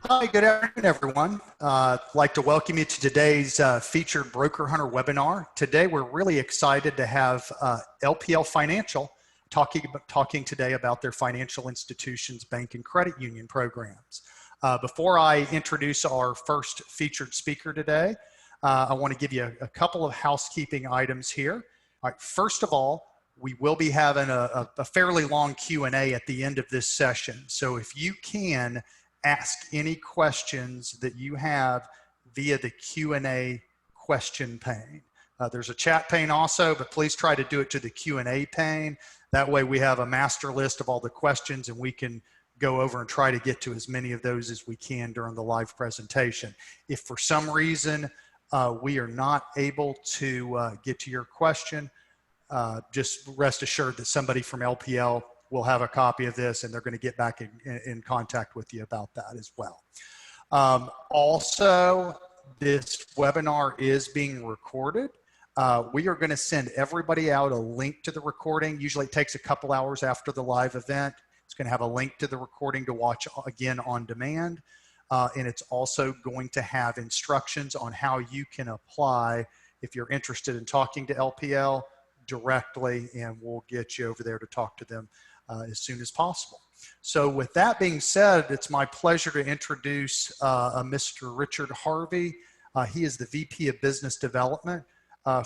Hi, good afternoon, everyone. I'd like to welcome you to today's featured Broker Hunter webinar. Today, we're really excited to have LPL Financial talking today about their financial institutions, bank and credit union programs. Before I introduce our first featured speaker today, I want to give you a couple of housekeeping items here. All right, first of all, we will be having a fairly long Q&A at the end of this session. So if you can, ask any questions that you have via the Q&A question pane. There's a chat pane also, but please try to do it to the Q&A pane. That way we have a master list of all the questions and we can go over and try to get to as many of those as we can during the live presentation. If for some reason we are not able to get to your question, just rest assured that somebody from LPL will have a copy of this and they're going to get back in contact with you about that as well. Also, this webinar is being recorded. We are going to send everybody out a link to the recording. Usually it takes a couple hours after the live event. It's going to have a link to the recording to watch again on demand. And it's also going to have instructions on how you can apply if you're interested in talking to LPL directly, and we'll get you over there to talk to them as soon as possible. So with that being said, it's my pleasure to introduce Mr. Richard Harvey. He is the VP of Business Development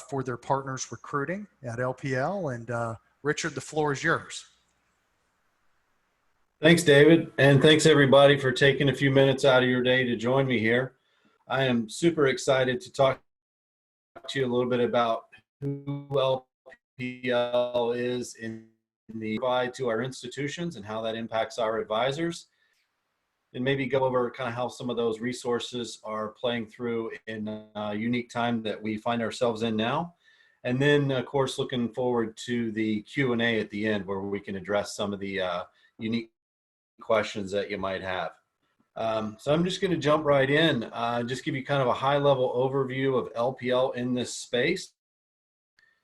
for their partners recruiting at LPL. And Richard, the floor is yours. Thanks, David. And thanks everybody for taking a few minutes out of your day to join me here. I am super excited to talk to you a little bit about who LPL is in the provide to our institutions and how that impacts our advisors, and maybe go over kind of how some of those resources are playing through in a unique time that we find ourselves in now. And then, of course, looking forward to the Q&A at the end where we can address some of the unique questions that you might have. So I'm just going to jump right in, just give you kind of a high-level overview of LPL in this space.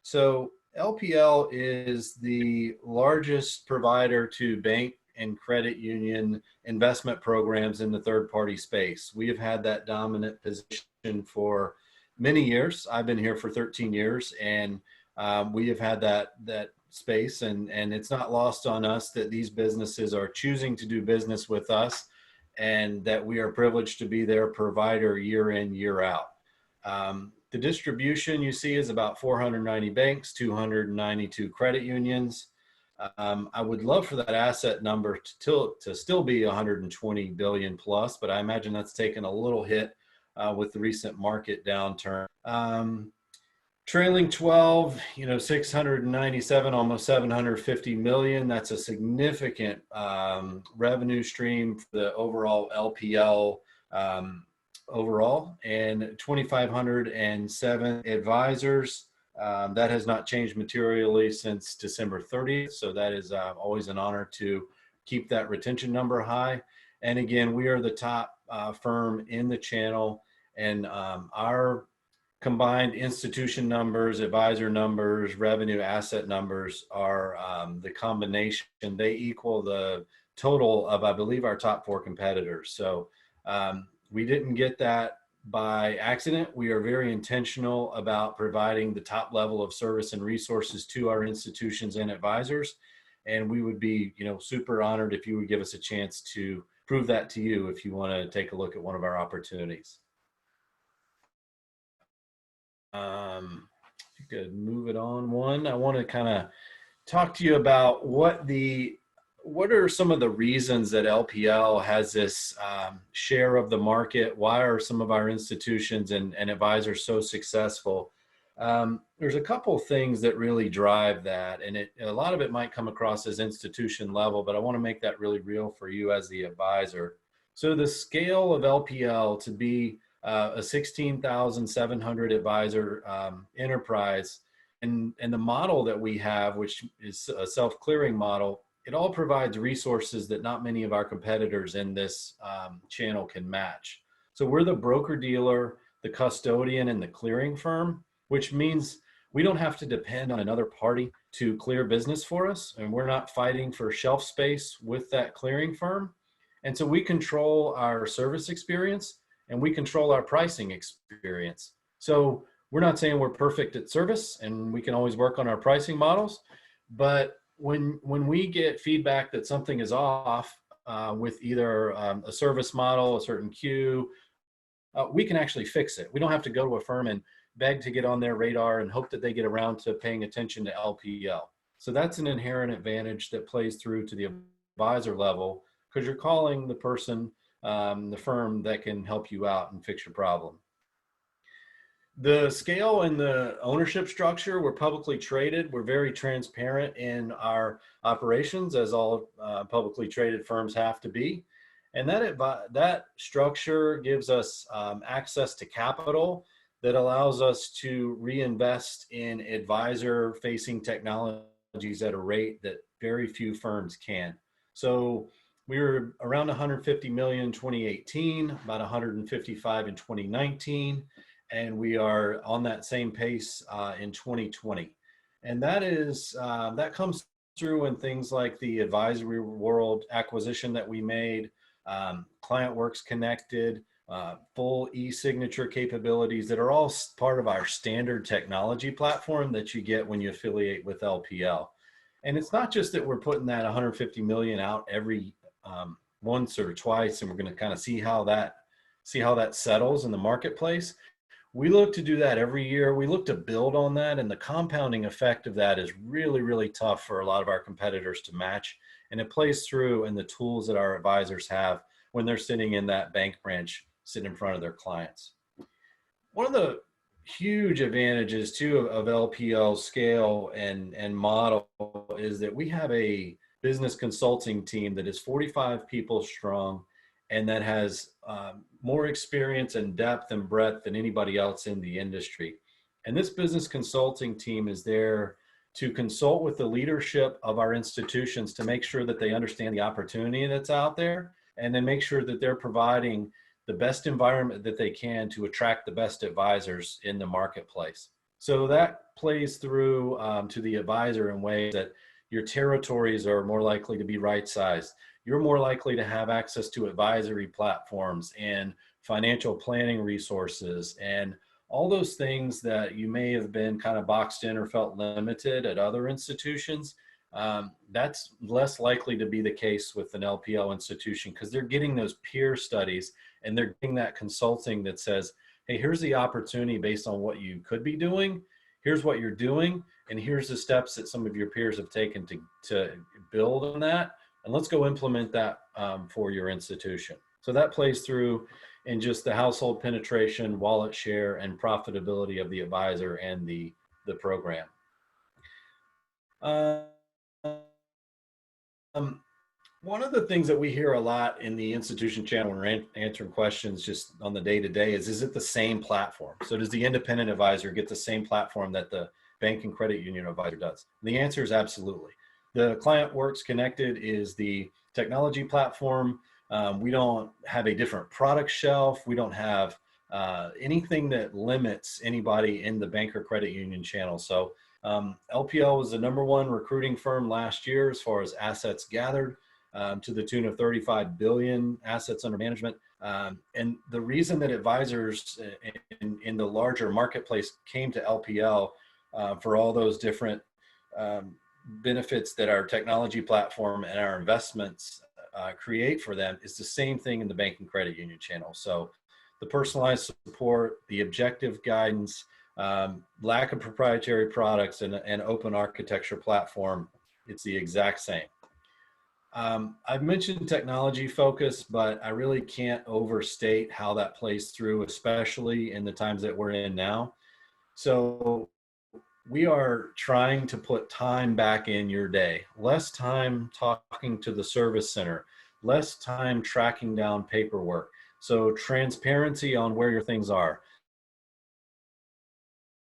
So LPL is the largest provider to bank and credit union investment programs in the third-party space. We have had that dominant position for many years. I've been here for 13 years, and we have had that space, and it's not lost on us that these businesses are choosing to do business with us, and that we are privileged to be their provider year in, year out. The distribution you see is about 490 banks, 292 credit unions. I would love for that asset number to still be 120 billion plus, but I imagine that's taken a little hit with the recent market downturn. Trailing 12, 697, almost 750 million. That's a significant revenue stream for the overall LPL overall, and 2,507 advisors. That has not changed materially since December 30th. So that is always an honor to keep that retention number high. And again, we are the top firm in the channel, and our combined institution numbers, advisor numbers, revenue asset numbers are the combination. They equal the total of, I believe, our top 4 competitors. So we didn't get that by accident. We are very intentional about providing the top level of service and resources to our institutions and advisors. And we would be, super honored if you would give us a chance to prove that to you if you want to take a look at one of our opportunities. If you could move it on one. I want to kind of talk to you about what are some of the reasons that LPL has this share of the market? Why are some of our institutions and advisors so successful? There's a couple things that really drive that, and a lot of it might come across as institution level, but I want to make that really real for you as the advisor. So the scale of LPL to be a 16,700 advisor enterprise, and the model that we have, which is a self-clearing model, it all provides resources that not many of our competitors in this channel can match. So we're the broker-dealer, the custodian, and the clearing firm, which means we don't have to depend on another party to clear business for us, and we're not fighting for shelf space with that clearing firm. And so we control our service experience and we control our pricing experience. So we're not saying we're perfect at service and we can always work on our pricing models, but when we get feedback that something is off with either a service model, a certain queue, we can actually fix it. We don't have to go to a firm and beg to get on their radar and hope that they get around to paying attention to LPL. So that's an inherent advantage that plays through to the advisor level because you're calling the person, the firm that can help you out and fix your problem. The scale and the ownership structure, we're publicly traded. We're very transparent in our operations, as all publicly traded firms have to be. And that structure gives us access to capital that allows us to reinvest in advisor-facing technologies at a rate that very few firms can. So we were around 150 million in 2018, about 155 in 2019. And we are on that same pace in 2020. And that comes through in things like the advisory world acquisition that we made, ClientWorks Connected, full e-signature capabilities that are all part of our standard technology platform that you get when you affiliate with LPL. And it's not just that we're putting that 150 million out every once or twice, and we're going to kind of see how that settles in the marketplace. We look to do that every year. We look to build on that, and the compounding effect of that is really, really tough for a lot of our competitors to match. And it plays through in the tools that our advisors have when they're sitting in that bank branch, sitting in front of their clients. One of the huge advantages too of LPL scale and model is that we have a business consulting team that is 45 people strong and that has more experience and depth and breadth than anybody else in the industry. And this business consulting team is there to consult with the leadership of our institutions to make sure that they understand the opportunity that's out there, and then make sure that they're providing the best environment that they can to attract the best advisors in the marketplace. So that plays through to the advisor in ways that your territories are more likely to be right-sized. You're more likely to have access to advisory platforms and financial planning resources and all those things that you may have been kind of boxed in or felt limited at other institutions. That's less likely to be the case with an LPL institution because they're getting those peer studies and they're getting that consulting that says, hey, here's the opportunity based on what you could be doing. Here's what you're doing. And here's the steps that some of your peers have taken to build on that. And let's go implement that for your institution. So that plays through in just the household penetration, wallet share, and profitability of the advisor and the program. One of the things that we hear a lot in the institution channel when we're answering questions just on the day-to-day is it the same platform? So does the independent advisor get the same platform that the bank and credit union advisor does? And the answer is absolutely. The ClientWorks Connected is the technology platform. We don't have a different product shelf. We don't have anything that limits anybody in the bank or credit union channel. So LPL was the #1 recruiting firm last year as far as assets gathered, to the tune of 35 billion assets under management. And the reason that advisors in the larger marketplace came to LPL for all those different benefits that our technology platform and our investments create for them is the same thing in the bank and credit union channel. So the personalized support, the objective guidance, lack of proprietary products, and an open architecture platform, it's the exact same. I've mentioned technology focus, but I really can't overstate how that plays through, especially in the times that we're in now. So we are trying to put time back in your day, less time talking to the service center, less time tracking down paperwork. So transparency on where your things are,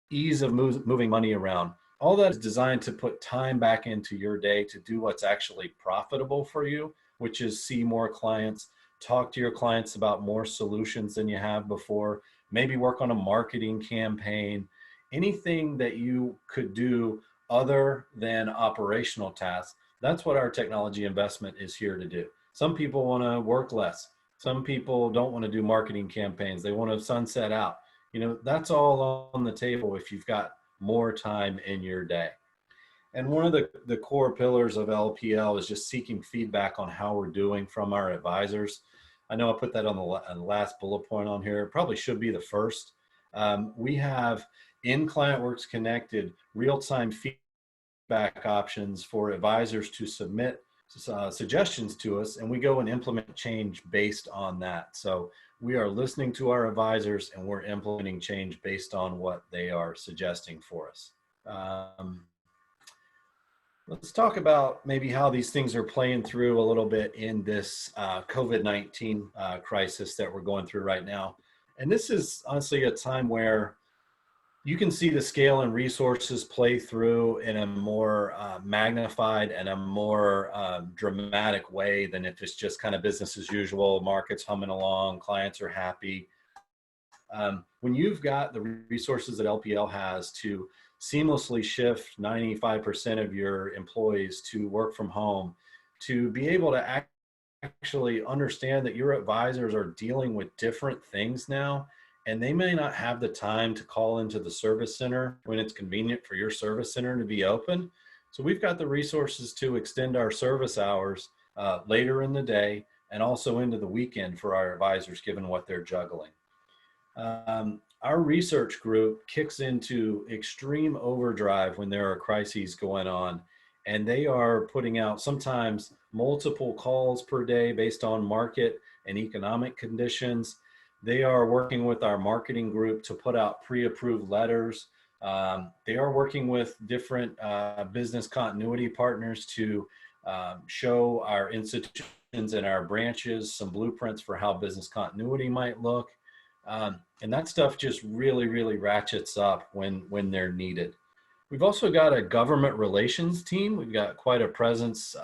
ease of moving money around. All that is designed to put time back into your day to do what's actually profitable for you, which is see more clients, talk to your clients about more solutions than you have before, maybe work on a marketing campaign, anything that you could do other than operational tasks. That's what our technology investment is here to do. Some people want to work less. Some people don't want to do marketing campaigns. They want to sunset out. That's all on the table if you've got more time in your day. And one of the core pillars of LPL is just seeking feedback on how we're doing from our advisors. I know I put that on the last bullet point on here. It probably should be the first. We have in ClientWorks Connected real-time feedback options for advisors to submit suggestions to us, and we go and implement change based on that. So we are listening to our advisors and we're implementing change based on what they are suggesting for us. Let's talk about maybe how these things are playing through a little bit in this COVID-19 crisis that we're going through right now. And this is honestly a time where you can see the scale and resources play through in a more magnified and a more dramatic way than if it's just kind of business as usual, markets humming along, clients are happy. When you've got the resources that LPL has to seamlessly shift 95% of your employees to work from home, to be able to actually understand that your advisors are dealing with different things now, and they may not have the time to call into the service center when it's convenient for your service center to be open. So we've got the resources to extend our service hours later in the day and also into the weekend for our advisors, given what they're juggling. Our research group kicks into extreme overdrive when there are crises going on, and they are putting out sometimes multiple calls per day based on market and economic conditions. They are working with our marketing group to put out pre-approved letters. They are working with different business continuity partners to show our institutions and our branches some blueprints for how business continuity might look. And that stuff just really, really ratchets up when they're needed. We've also got a government relations team. We've got quite a presence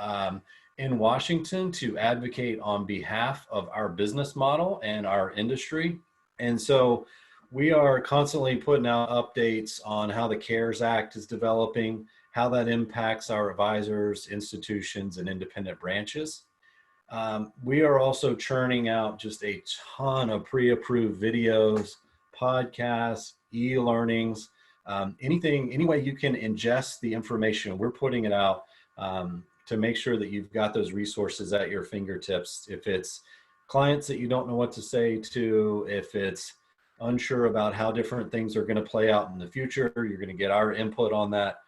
in Washington to advocate on behalf of our business model and our industry. And so we are constantly putting out updates on how the CARES Act is developing, how that impacts our advisors, institutions, and independent branches. We are also churning out just a ton of pre-approved videos, podcasts, e-learnings, any way you can ingest the information, we're putting it out to make sure that you've got those resources at your fingertips. If it's clients that you don't know what to say to, if it's unsure about how different things are going to play out in the future, you're going to get our input on that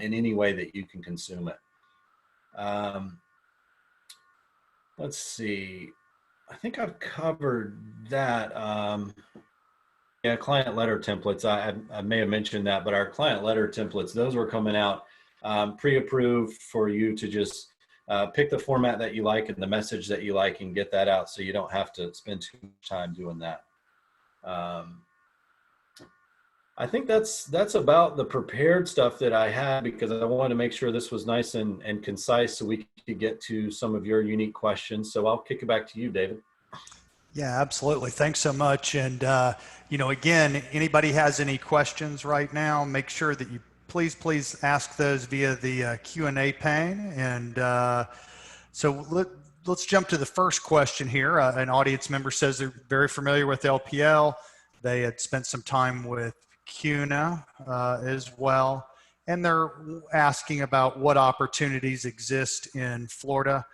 in any way that you can consume it. Let's see. I think I've covered that. Yeah, client letter templates. I may have mentioned that, but our client letter templates, those were coming out pre-approved for you to just pick the format that you like and the message that you like and get that out so you don't have to spend too much time doing that. I think that's about the prepared stuff that I had, because I wanted to make sure this was nice and concise so we could get to some of your unique questions. So I'll kick it back to you, David. Yeah, absolutely. Thanks so much. And, again, anybody has any questions right now, make sure that you please ask those via the Q&A pane. And so let's jump to the first question here. An audience member says they're very familiar with LPL. They had spent some time with CUNA as well. And they're asking about what opportunities exist in Florida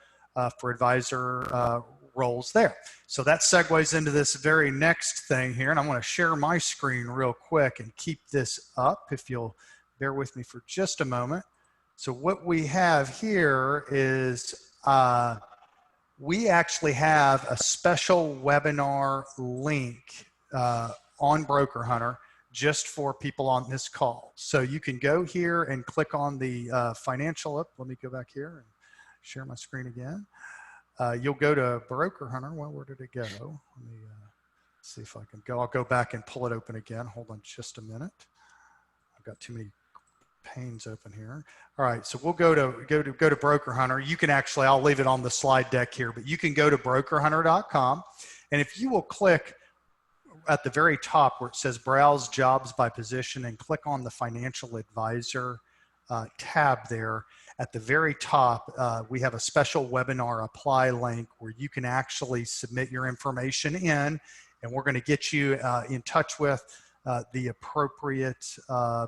for advisor roles there. So that segues into this very next thing here. And I want to share my screen real quick and keep this up if you'll bear with me for just a moment. So what we have here is we actually have a special webinar link on Broker Hunter just for people on this call. So you can go here and click on the financial up. Let me go back here and share my screen again. You'll go to Broker Hunter. Well, where did it go? Let me see if I can go. I'll go back and pull it open again. Hold on just a minute. I've got too many panes open here. All right, so we'll go to Broker Hunter. You can actually, I'll leave it on the slide deck here, but you can go to brokerhunter.com, and if you will click at the very top where it says Browse Jobs by Position and click on the Financial Advisor tab there, at the very top, we have a special webinar apply link where you can actually submit your information in, and we're going to get you in touch with the appropriate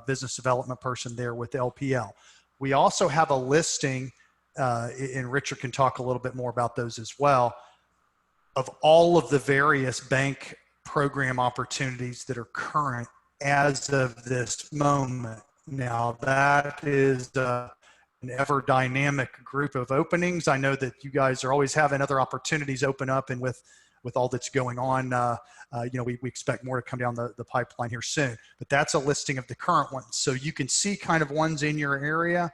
business development person there with LPL. We also have a listing, and Richard can talk a little bit more about those as well, of all of the various bank program opportunities that are current as of this moment. Now, that is an ever dynamic group of openings. I know that you guys are always having other opportunities open up, and with all that's going on, we expect more to come down the pipeline here soon. But that's a listing of the current ones. So you can see kind of ones in your area.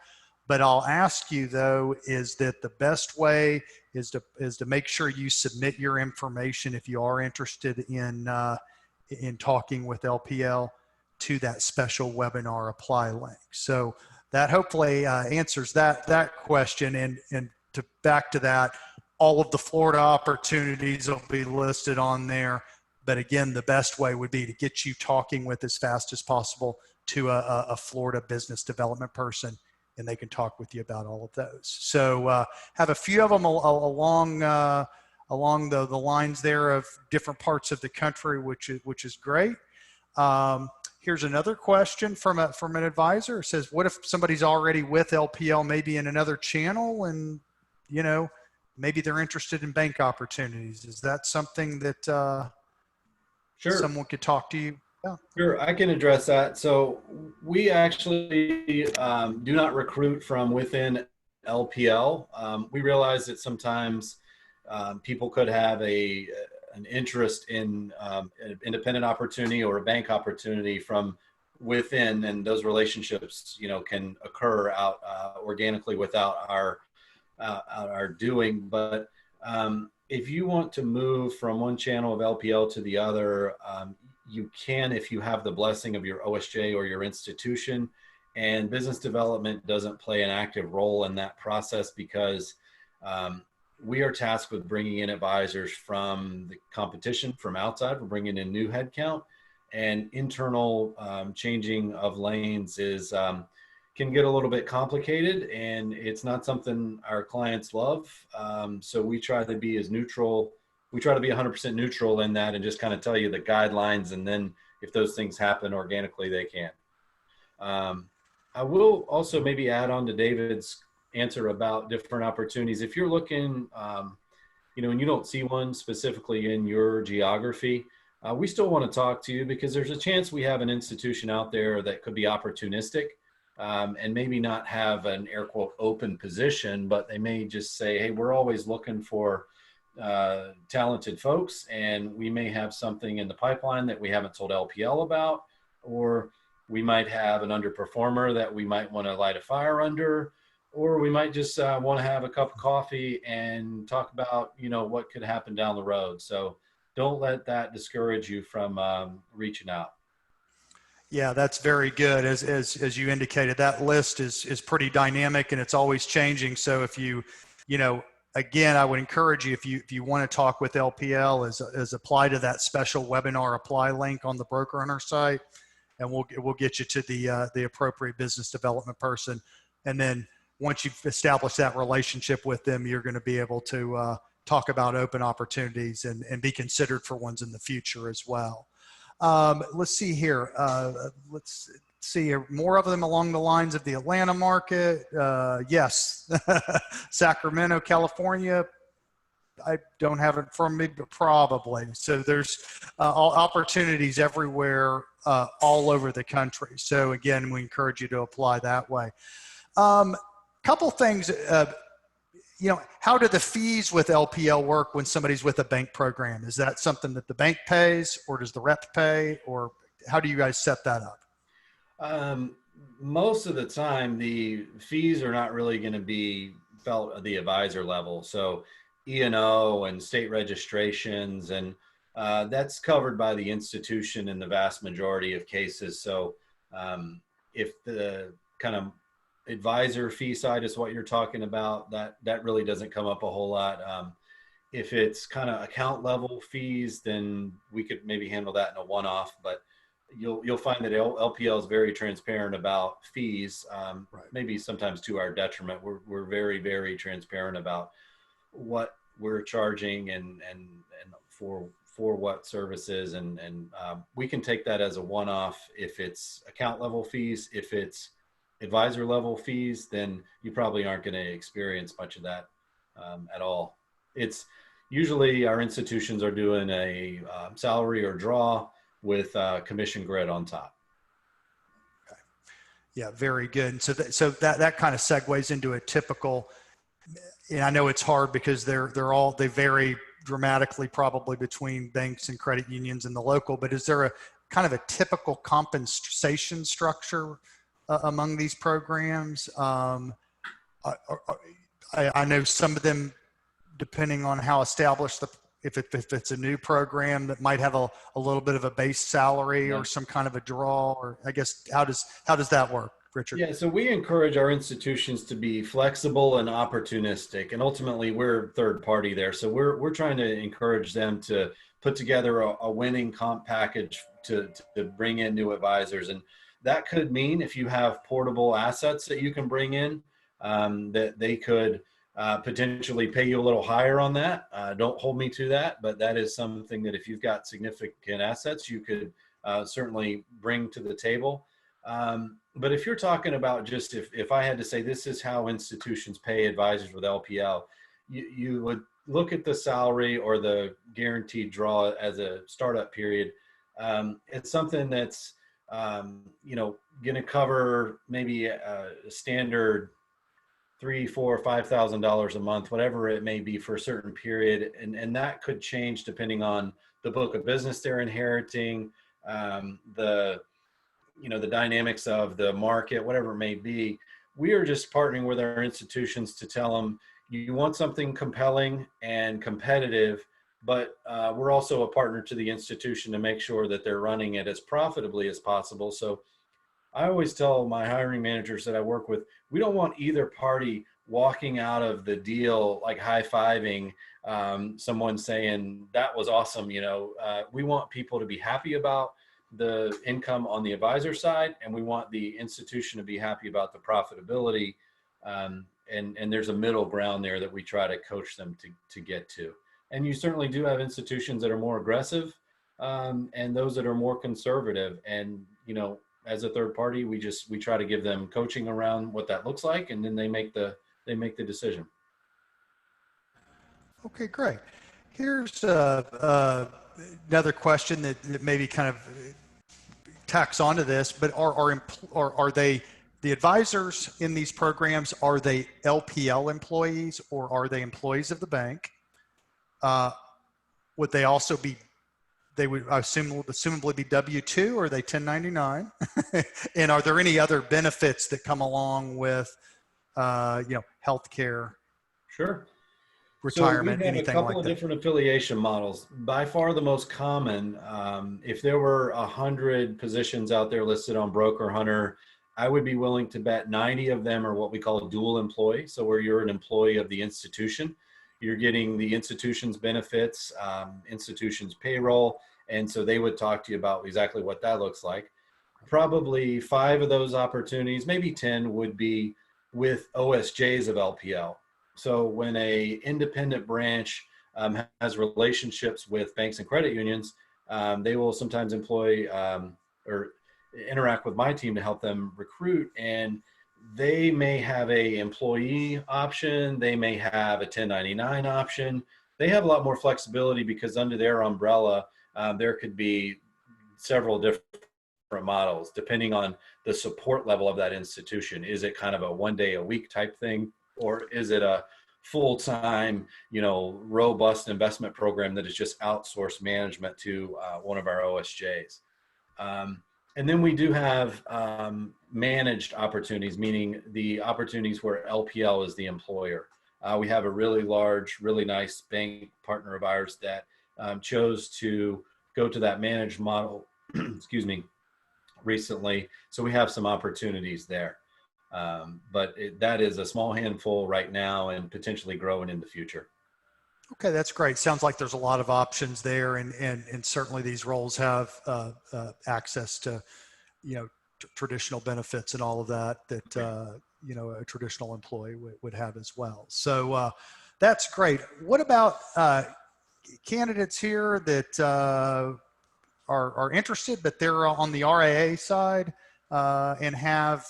But I'll ask you, though, is that the best way is to make sure you submit your information if you are interested in talking with LPL to that special webinar apply link. So that hopefully answers that question. And to back to that, all of the Florida opportunities will be listed on there. But again, the best way would be to get you talking with as fast as possible to a Florida business development person, and they can talk with you about all of those. So have a few of them along the lines there of different parts of the country, which is great. Here's another question from an advisor. It says, what if somebody's already with LPL, maybe in another channel, and maybe they're interested in bank opportunities? Is that something that Sure. someone could talk to you? Yeah. Sure, I can address that. So we actually do not recruit from within LPL. We realize that sometimes people could have an interest in an independent opportunity or a bank opportunity from within, and those relationships, can occur out organically without our doing. But if you want to move from one channel of LPL to the other, you can if you have the blessing of your OSJ or your institution, and business development doesn't play an active role in that process because we are tasked with bringing in advisors from the competition, from outside. We're bringing in new headcount, and internal changing of lanes can get a little bit complicated, and it's not something our clients love. So we try to be as neutral. We try to be 100% neutral in that and just kind of tell you the guidelines. And then if those things happen organically, they can. I will also maybe add on to David's answer about different opportunities. If you're looking, and you don't see one specifically in your geography, we still want to talk to you because there's a chance we have an institution out there that could be opportunistic and maybe not have an air quote open position, but they may just say, hey, we're always looking for talented folks, and we may have something in the pipeline that we haven't told LPL about, or we might have an underperformer that we might want to light a fire under, or we might just want to have a cup of coffee and talk about what could happen down the road. So don't let that discourage you from reaching out. Yeah, that's very good. As you indicated, that list is pretty dynamic and it's always changing. So if again, I would encourage you, if you want to talk with LPL, is apply to that special webinar apply link on the Broker Hunter site, and we'll get you to the appropriate business development person. And then once you've established that relationship with them, you're going to be able to talk about open opportunities and be considered for ones in the future as well. Let's see here. Let's see here. More of them along the lines of the Atlanta market. Yes. Sacramento, California. I don't have it from me, but probably. So there's opportunities everywhere, all over the country. So again, we encourage you to apply that way. Couple things, how do the fees with LPL work when somebody's with a bank program? Is that something that the bank pays, or does the rep pay, or how do you guys set that up? Most of the time, the fees are not really going to be felt at the advisor level. So E&O and state registrations, and that's covered by the institution in the vast majority of cases. So if the kind of advisor fee side is what you're talking about, that really doesn't come up a whole lot. If it's kind of account level fees, then we could maybe handle that in a one-off, but you'll find that LPL is very transparent about fees. Right. Maybe sometimes to our detriment. We're very, very transparent about what we're charging and for what services, and we can take that as a one-off. If it's account level fees, if it's advisor level fees, then you probably aren't going to experience much of that at all. It's usually our institutions are doing a salary or draw with commission grid on top. Okay. Yeah, very good. And so that kind of segues into a typical, and I know it's hard because they vary dramatically probably between banks and credit unions and the local, but is there a kind of a typical compensation structure among these programs? I know some of them, depending on how established if it's a new program, that might have a little bit of a base salary or some kind of a draw, or I guess how does that work, Richard? Yeah, so we encourage our institutions to be flexible and opportunistic, and ultimately we're third party there. So we're trying to encourage them to put together a winning comp package to bring in new advisors, and that could mean if you have portable assets that you can bring in, that they could potentially pay you a little higher on that. Don't hold me to that, but that is something that if you've got significant assets, you could certainly bring to the table. But if you're talking about just if I had to say this is how institutions pay advisors with LPL, you would look at the salary or the guaranteed draw as a startup period. It's something that's going to cover maybe a standard $3,000, $4,000, $5,000 a month, whatever it may be for a certain period, and that could change depending on the book of business they're inheriting, the dynamics of the market, whatever it may be. We are just partnering with our institutions to tell them, you want something compelling and competitive, but we're also a partner to the institution to make sure that they're running it as profitably as possible. So I always tell my hiring managers that I work with, we don't want either party walking out of the deal like high-fiving someone saying, that was awesome. We want people to be happy about the income on the advisor side, and we want the institution to be happy about the profitability. And there's a middle ground there that we try to coach them to get to. And you certainly do have institutions that are more aggressive and those that are more conservative. And, as a third party, we try to give them coaching around what that looks like, and then they make the decision. Okay, great. Here's another question that maybe kind of tacks onto this, but are they the advisors in these programs? Are they LPL employees or are they employees of the bank? Would they also be? They would assumably be W-2, or are they 1099? And are there any other benefits that come along with, healthcare? Sure. Retirement, so we have anything a couple like of that? different affiliation models. By far the most common, if there were 100 positions out there listed on Broker Hunter, I would be willing to bet 90 of them are what we call a dual employee. So where you're an employee of the institution, you're getting the institution's benefits, institution's payroll, and so they would talk to you about exactly what that looks like. Probably 5 of those opportunities, maybe 10, would be with OSJs of LPL. So when a independent branch has relationships with banks and credit unions, they will sometimes employ or interact with my team to help them recruit, and they may have a employee option, they may have a 1099 option. They have a lot more flexibility because under their umbrella, there could be several different models depending on the support level of that institution. Is it kind of a one day a week type thing, or is it a full-time, robust investment program that is just outsourced management to one of our OSJs? And then we do have managed opportunities, meaning the opportunities where LPL is the employer. We have a really large, really nice bank partner of ours that chose to go to that managed model, excuse me, recently. So we have some opportunities there. But that is a small handful right now and potentially growing in the future. Okay, that's great. Sounds like there's a lot of options there, and certainly these roles have access to, traditional benefits and all of that a traditional employee would have as well. So that's great. What about candidates here that are interested, but they're on the RAA side and have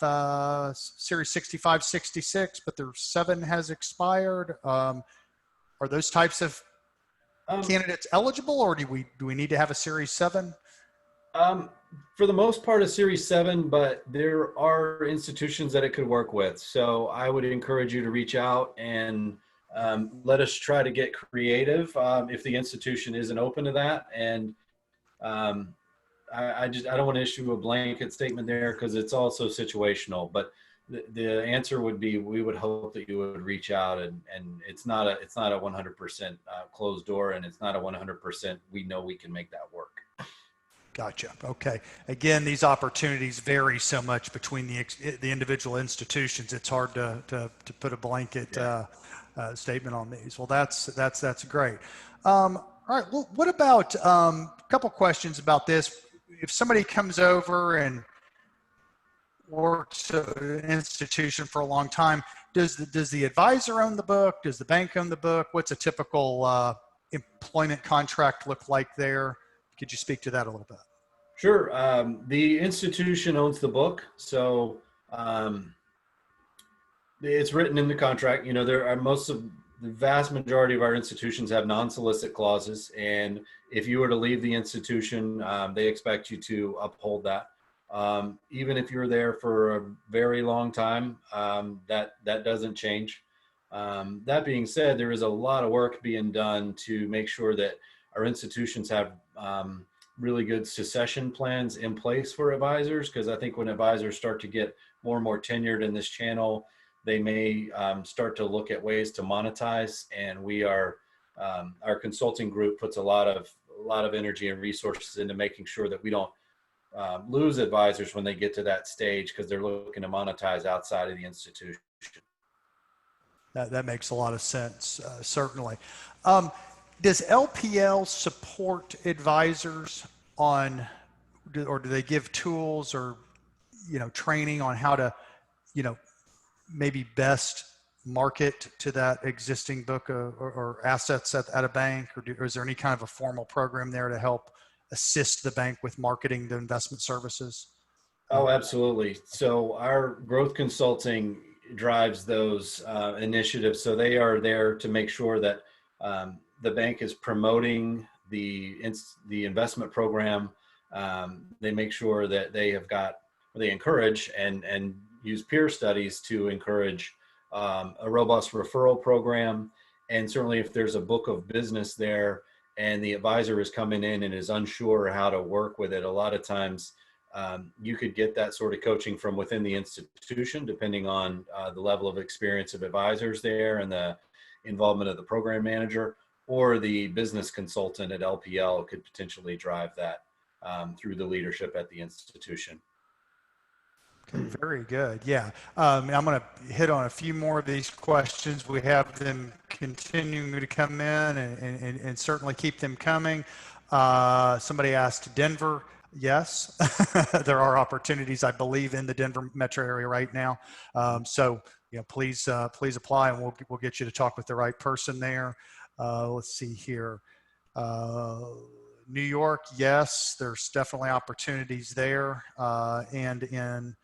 Series 65, 66, but their 7 has expired? Are those types of candidates eligible, or do we need to have a Series 7? Um, for the most part, a Series 7, but there are institutions that it could work with. So I would encourage you to reach out and let us try to get creative if the institution isn't open to that. And um, I don't want to issue a blanket statement there because it's also situational. But the answer would be we would hope that you would reach out, and it's not a 100% closed door, and it's not a 100% we know we can make that work. Gotcha. Okay. Again, these opportunities vary so much between the individual institutions. It's hard to put a blanket statement on these. Well, that's great. All right. Well, what about a couple questions about this? If somebody comes over and works at an institution for a long time, does the advisor own the book? Does the bank own the book? What's a typical employment contract look like there? Could you speak to that a little bit? Sure. The institution owns the book, so it's written in the contract. There are the vast majority of our institutions have non-solicit clauses, and if you were to leave the institution, they expect you to uphold that. Even if you're there for a very long time, that doesn't change. That being said, there is a lot of work being done to make sure that our institutions have really good succession plans in place for advisors, because I think when advisors start to get more and more tenured in this channel, they may start to look at ways to monetize. And our consulting group puts a lot of energy and resources into making sure that we don't lose advisors when they get to that stage, because they're looking to monetize outside of the institution. That makes a lot of sense, certainly. Does LPL support advisors on, or do they give tools or, training on how to, maybe best market to that existing book or assets at a bank? Or is there any kind of a formal program there to help assist the bank with marketing the investment services? Oh, absolutely. So our growth consulting drives those initiatives. So they are there to make sure that the bank is promoting the investment program. They make sure that they encourage and use peer studies to encourage a robust referral program. And certainly if there's a book of business there and the advisor is coming in and is unsure how to work with it, a lot of times you could get that sort of coaching from within the institution, depending on the level of experience of advisors there and the involvement of the program manager, or the business consultant at LPL could potentially drive that through the leadership at the institution. Okay, very good. Yeah. I'm going to hit on a few more of these questions. We have them continuing to come in and certainly keep them coming. Somebody asked Denver. Yes, there are opportunities, I believe, in the Denver metro area right now. So, please apply, and we'll get you to talk with the right person there. Let's see here. New York, yes, there's definitely opportunities there, and in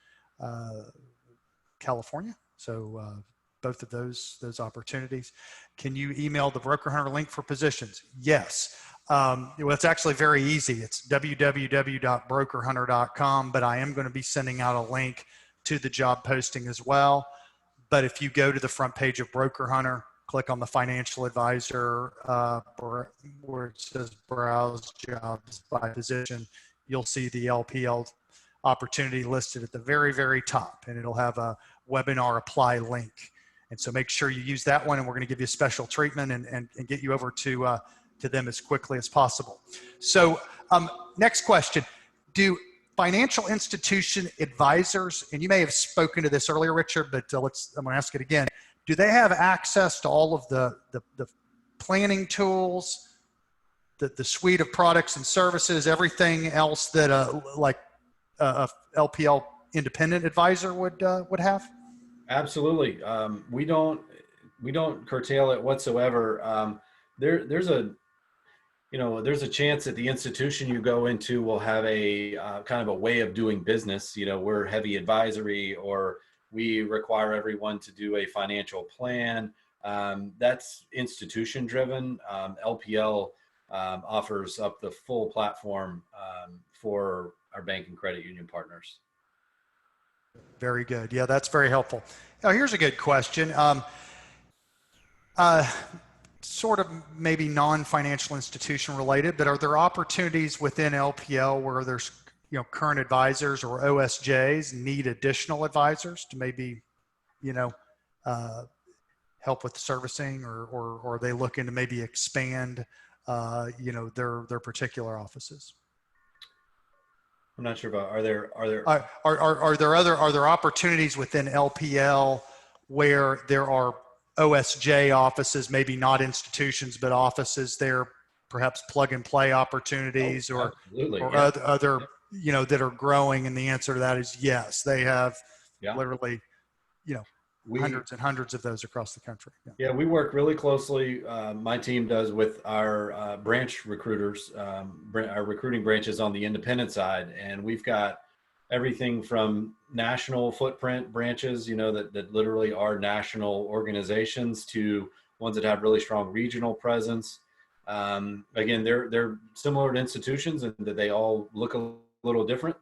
California. So both of those opportunities. Can you email the Broker Hunter link for positions? Yes. Well, it's actually very easy. It's www.brokerhunter.com, but I am going to be sending out a link to the job posting as well. But if you go to the front page of Broker Hunter, click on the financial advisor where it says browse jobs by position, you'll see the LPL opportunity listed at the very, very top, and it'll have a webinar apply link. And so make sure you use that one, and we're going to give you special treatment and get you over to them as quickly as possible. So next question, do financial institution advisors, and you may have spoken to this earlier, Richard, but I'm going to ask it again. Do they have access to all of the planning tools, the suite of products and services, everything else that a LPL independent advisor would have? Absolutely. We don't curtail it whatsoever. There's a there's a chance that the institution you go into will have a kind of a way of doing business. We're heavy advisory, or we require everyone to do a financial plan. That's institution driven. LPL offers up the full platform for our bank and credit union partners. Very good. Yeah, that's very helpful. Now, here's a good question. Sort of maybe non-financial institution related, but are there opportunities within LPL where there's current advisors or OSJs need additional advisors to maybe help with servicing, or are they looking to maybe expand their particular offices? I'm not sure about, are there opportunities within LPL where there are OSJ offices, maybe not institutions, but offices there, perhaps plug and play opportunities, or yeah. other that are growing? And the answer to that is yes. They have literally, hundreds and hundreds of those across the country. Yeah, we work really closely. My team does with our branch recruiters, our recruiting branches on the independent side, and we've got everything from national footprint branches, that literally are national organizations, to ones that have really strong regional presence. Again, they're similar to institutions in that they all look a little different,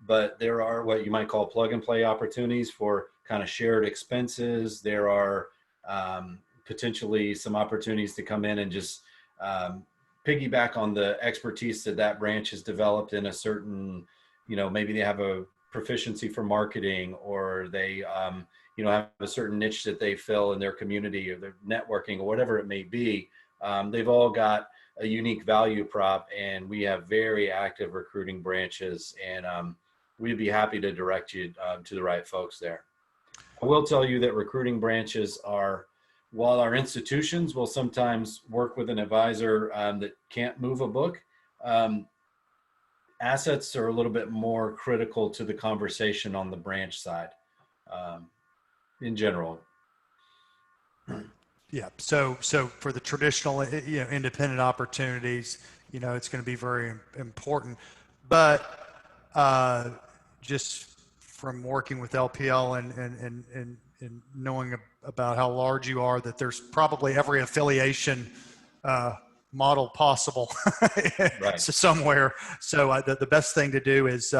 but there are what you might call plug and play opportunities for kind of shared expenses. There are potentially some opportunities to come in and just piggyback on the expertise that branch has developed in a certain, maybe they have a proficiency for marketing, or they, have a certain niche that they fill in their community, or their networking, or whatever it may be. They've all got a unique value prop, and we have very active recruiting branches, and we'd be happy to direct you to the right folks there. I will tell you that recruiting branches are, while our institutions will sometimes work with an advisor that can't move a book, assets are a little bit more critical to the conversation on the branch side in general. Yeah. So for the traditional, independent opportunities, it's going to be very important. But just from working with LPL and knowing about how large you are, that there's probably every affiliation model possible right. somewhere. So the best thing to do is,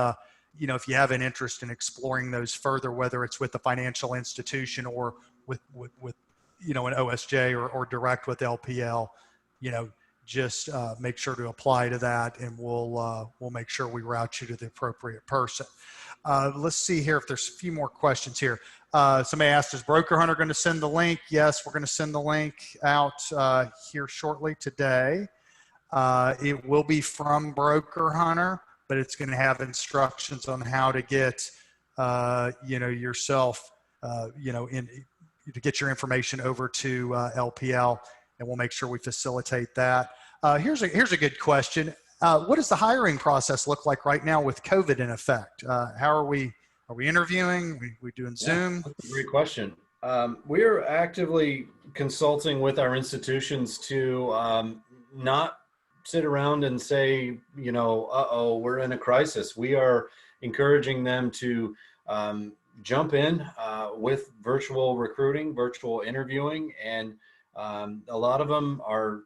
if you have an interest in exploring those further, whether it's with the financial institution or with an OSJ or direct with LPL, just make sure to apply to that, and we'll make sure we route you to the appropriate person. Let's see here if there's a few more questions here. Somebody asked, is Broker Hunter going to send the link? Yes, we're going to send the link out here shortly today. It will be from Broker Hunter, but it's going to have instructions on how to get, yourself, to get your information over to LPL, and we'll make sure we facilitate that. Here's a good question. What does the hiring process look like right now with COVID in effect? How are we interviewing? We doing Zoom? That's a great question. We're actively consulting with our institutions to not sit around and say, uh-oh, we're in a crisis. We are encouraging them to jump in with virtual recruiting, virtual interviewing, and a lot of them are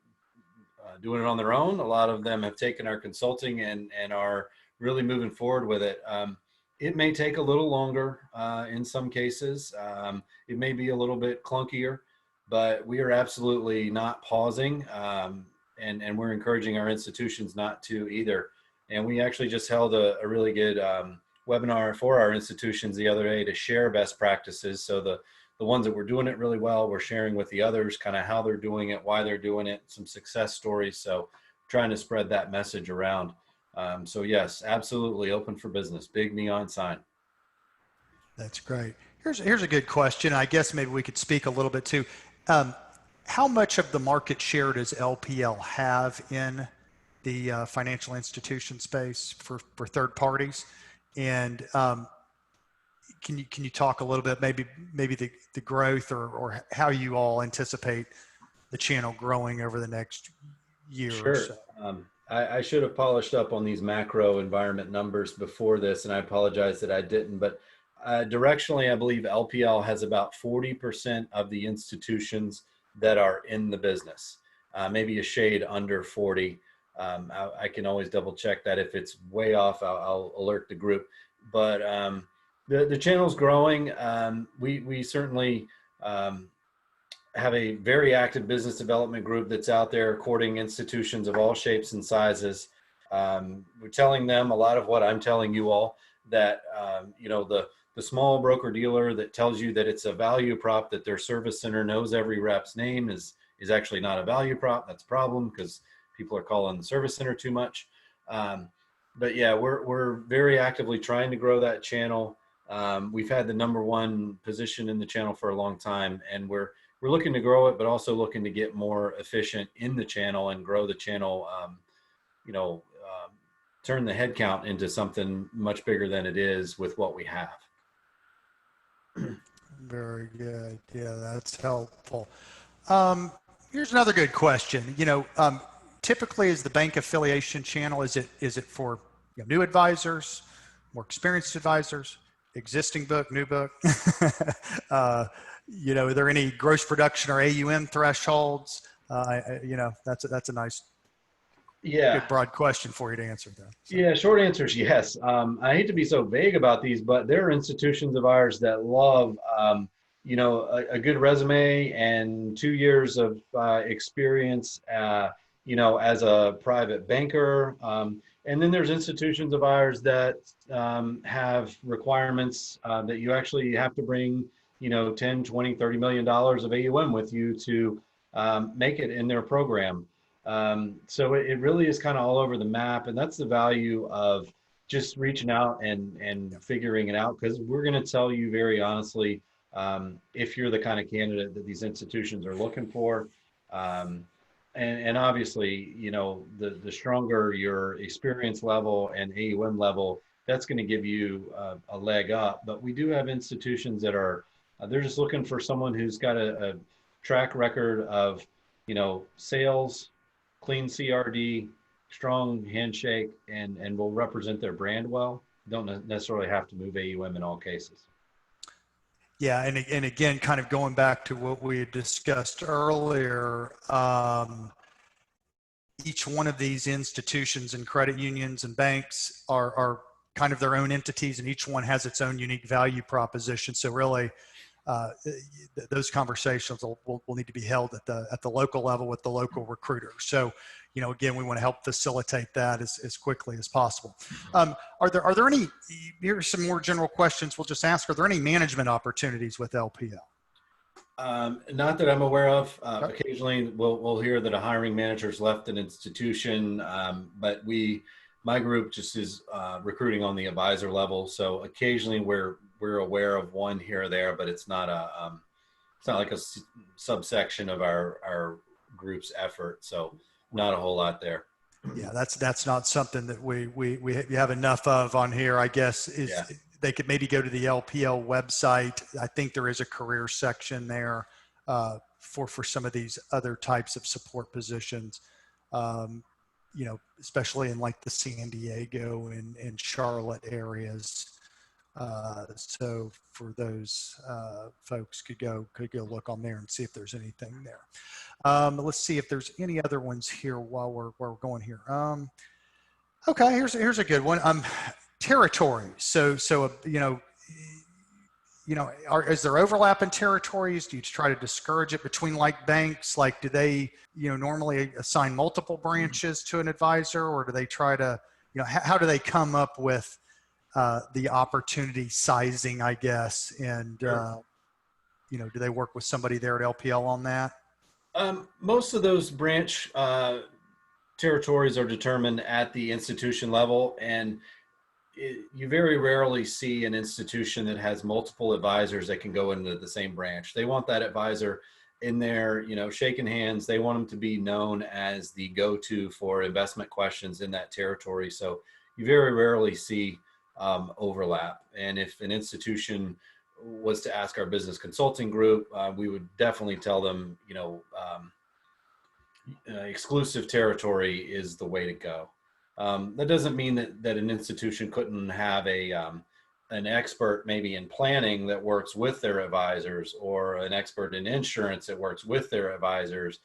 doing it on their own. A lot of them have taken our consulting and are really moving forward with it. It may take a little longer in some cases. It may be a little bit clunkier, but we are absolutely not pausing, and we're encouraging our institutions not to either. And we actually just held a really good webinar for our institutions the other day to share best practices. So the ones that were doing it really well, we're sharing with the others kind of how they're doing it, why they're doing it, some success stories. So trying to spread that message around. So yes, absolutely open for business. Big neon sign. That's great. Here's a good question. I guess maybe we could speak a little bit too. how much of the market share does LPL have in the financial institution space for third parties? And can you talk a little bit, maybe the growth or how you all anticipate the channel growing over the next year or Sure. so? I should have polished up on these macro environment numbers before this, and I apologize that I didn't. But directionally, I believe LPL has about 40% of the institutions that are in the business, maybe a shade under 40. I can always double check that. If it's way off, I'll alert the group. But the channel's growing. We certainly have a very active business development group that's out there courting institutions of all shapes and sizes. We're telling them a lot of what I'm telling you all, that the small broker dealer that tells you that it's a value prop, that their service center knows every rep's name, is actually not a value prop. That's a problem because people are calling the service center too much. But yeah, we're very actively trying to grow that channel. We've had the #1 position in the channel for a long time, and we're looking to grow it, but also looking to get more efficient in the channel and grow the channel, turn the head count into something much bigger than it is with what we have. Very good. Yeah, that's helpful. Here's another good question. Typically, is the bank affiliation channel, is it for new advisors, more experienced advisors, existing book, new book? Are there any gross production or AUM thresholds? That's a nice, good broad question for you to answer though. So. Yeah, short answer is yes. I hate to be so vague about these, but there are institutions of ours that love, a good resume and 2 years of experience, as a private banker. And then there's institutions of ours that have requirements that you actually have to bring, 10, 20, $30 million of AUM with you to make it in their program. So it really is kind of all over the map. And that's the value of just reaching out and figuring it out, because we're going to tell you very honestly, if you're the kind of candidate that these institutions are looking for. And obviously, the stronger your experience level and AUM level, that's going to give you a leg up. But we do have institutions that are, they're just looking for someone who's got a track record of, sales, clean CRD, strong handshake, and will represent their brand well. Don't necessarily have to move AUM in all cases. Yeah, and again, kind of going back to what we had discussed earlier, each one of these institutions and credit unions and banks are kind of their own entities, and each one has its own unique value proposition. So really, those conversations will need to be held at the local level with the local recruiter. So, again, we want to help facilitate that as quickly as possible. Are there any, here's some more general questions we'll just ask. Are there any management opportunities with LPL? Not that I'm aware of. Occasionally we'll hear that a hiring manager's left an institution, but my group just is recruiting on the advisor level. So occasionally we're aware of one here or there, but it's not like a subsection of our group's effort. So not a whole lot there. Yeah, that's not something that we have enough of on here, I guess. They could maybe go to the LPL website. I think there is a career section there for some of these other types of support positions, especially in like the San Diego and Charlotte areas. So for those folks could go look on there and see if there's anything there. Let's see if there's any other ones here while we're going here. Okay, here's a good one. Territory. So is there overlap in territories? Do you try to discourage it between like banks? Like, do they normally assign multiple branches to an advisor, or do they try to how do they come up with the opportunity sizing, I guess, and Sure. do they work with somebody there at LPL on that? Most of those branch territories are determined at the institution level, and you very rarely see an institution that has multiple advisors that can go into the same branch. They want that advisor in there, shaking hands. They want them to be known as the go-to for investment questions in that territory. So you very rarely see overlap. And if an institution was to ask our business consulting group, we would definitely tell them, exclusive territory is the way to go. That doesn't mean that an institution couldn't have an expert maybe in planning that works with their advisors, or an expert in insurance that works with their advisors.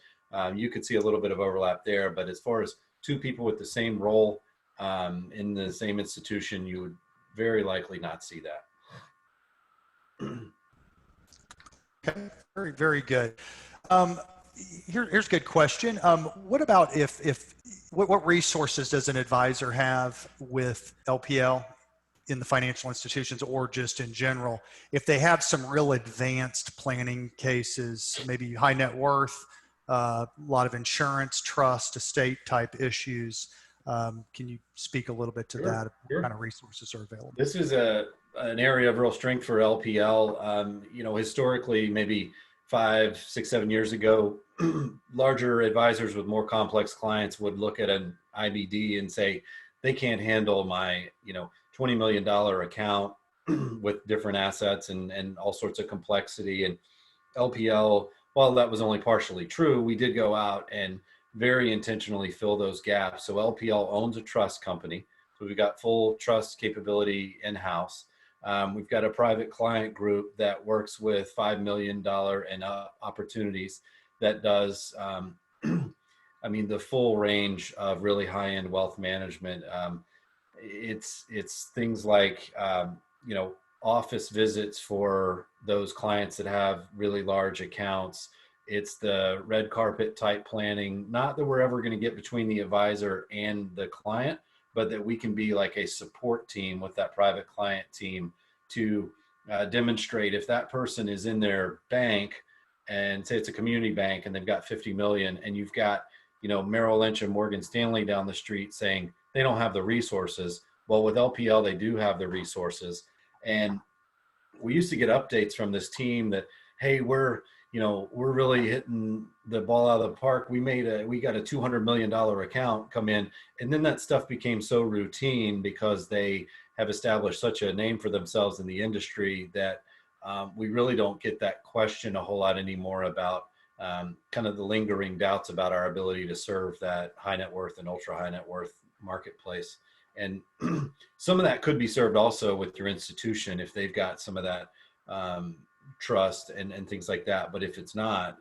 You could see a little bit of overlap there, but as far as two people with the same role in the same institution, you would very likely not see that. Okay, very, very good. Here's a good question. What about what resources does an advisor have with LPL in the financial institutions, or just in general? If they have some real advanced planning cases, maybe high net worth, a lot of insurance, trust, estate type issues, can you speak a little bit to that? What kind of resources are available? This is an area of real strength for LPL. Historically, maybe 5, 6, 7 years ago, larger advisors with more complex clients would look at an IBD and say, they can't handle my, $20 million account with different assets and all sorts of complexity. And LPL, while that was only partially true, we did go out and very intentionally fill those gaps. So LPL owns a trust company. So we've got full trust capability in-house. We've got a private client group that works with $5 million and opportunities that does, the full range of really high-end wealth management. It's things like, office visits for those clients that have really large accounts. It's the red carpet type planning, not that we're ever going to get between the advisor and the client, but that we can be like a support team with that private client team to demonstrate if that person is in their bank, and say it's a community bank and they've got 50 million, and you've got, Merrill Lynch and Morgan Stanley down the street saying they don't have the resources. Well, with LPL, they do have the resources. And we used to get updates from this team that, hey, we're really hitting the ball out of the park. We got a $200 million account come in. And then that stuff became so routine because they have established such a name for themselves in the industry that we really don't get that question a whole lot anymore about kind of the lingering doubts about our ability to serve that high net worth and ultra high net worth marketplace. And some of that could be served also with your institution if they've got some of that trust and things like that. But if it's not,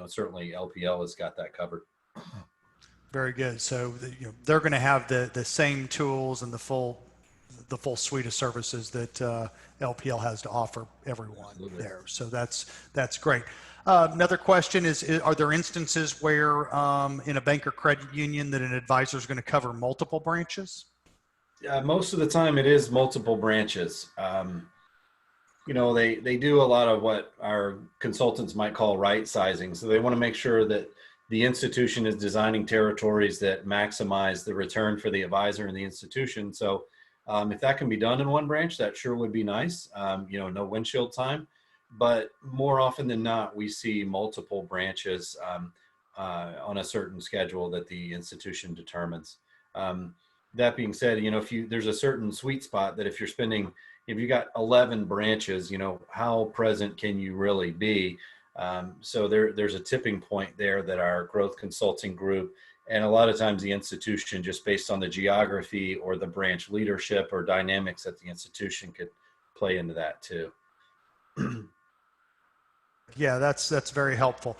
certainly LPL has got that covered. Very good. So they're going to have the same tools and the full suite of services that LPL has to offer everyone. Absolutely. There. So that's great. Another question is, are there instances where in a bank or credit union that an advisor is going to cover multiple branches? Most of the time it is multiple branches. They do a lot of what our consultants might call right sizing. So they want to make sure that the institution is designing territories that maximize the return for the advisor and the institution. So if that can be done in one branch, that sure would be nice. No windshield time. But more often than not, we see multiple branches on a certain schedule that the institution determines. That being said, there's a certain sweet spot that if you got 11 branches, how present can you really be? So there's a tipping point there that our growth consulting group, and a lot of times the institution, just based on the geography or the branch leadership or dynamics at the institution, could play into that too. Yeah, that's very helpful.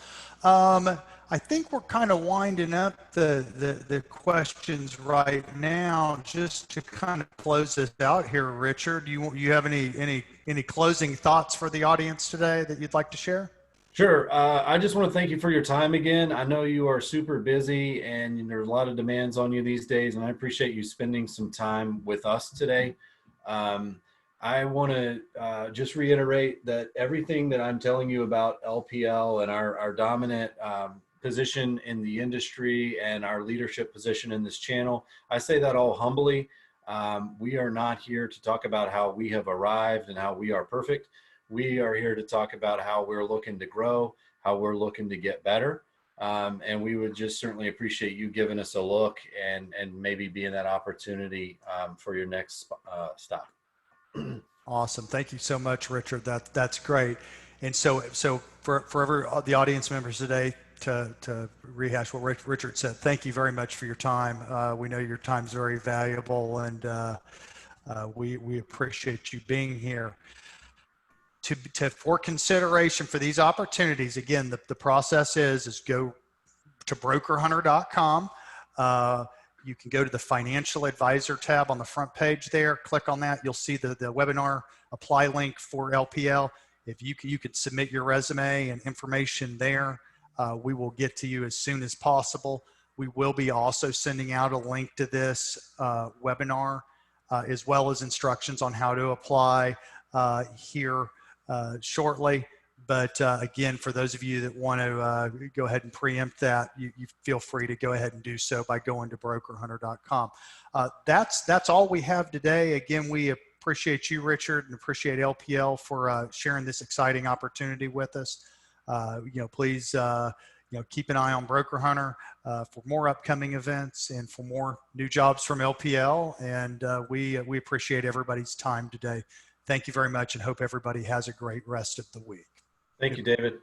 I think we're kind of winding up the questions right now. Just to kind of close this out here, Richard, you have any closing thoughts for the audience today that you'd like to share? Sure. I just want to thank you for your time again. I know you are super busy and there's a lot of demands on you these days, and I appreciate you spending some time with us today. I want to just reiterate that everything that I'm telling you about LPL and our dominant position in the industry and our leadership position in this channel, I say that all humbly. We are not here to talk about how we have arrived and how we are perfect. We are here to talk about how we're looking to grow, how we're looking to get better. And we would just certainly appreciate you giving us a look and maybe being that opportunity for your next stop. Awesome. Thank you so much, Richard. That's great. And so for the audience members today, to rehash what Richard said, thank you very much for your time. We know your time's very valuable, and we appreciate you being here. For consideration for these opportunities, again, the process is go to brokerhunter.com. You can go to the financial advisor tab on the front page there, click on that. You'll see the webinar apply link for LPL. If you could submit your resume and information there, we will get to you as soon as possible. We will be also sending out a link to this webinar, as well as instructions on how to apply here shortly. But again, for those of you that want to go ahead and preempt that, you feel free to go ahead and do so by going to brokerhunter.com. That's all we have today. Again, we appreciate you, Richard, and appreciate LPL for sharing this exciting opportunity with us. Please keep an eye on Broker Hunter for more upcoming events and for more new jobs from LPL. And we appreciate everybody's time today. Thank you very much, and hope everybody has a great rest of the week. Thank you, David.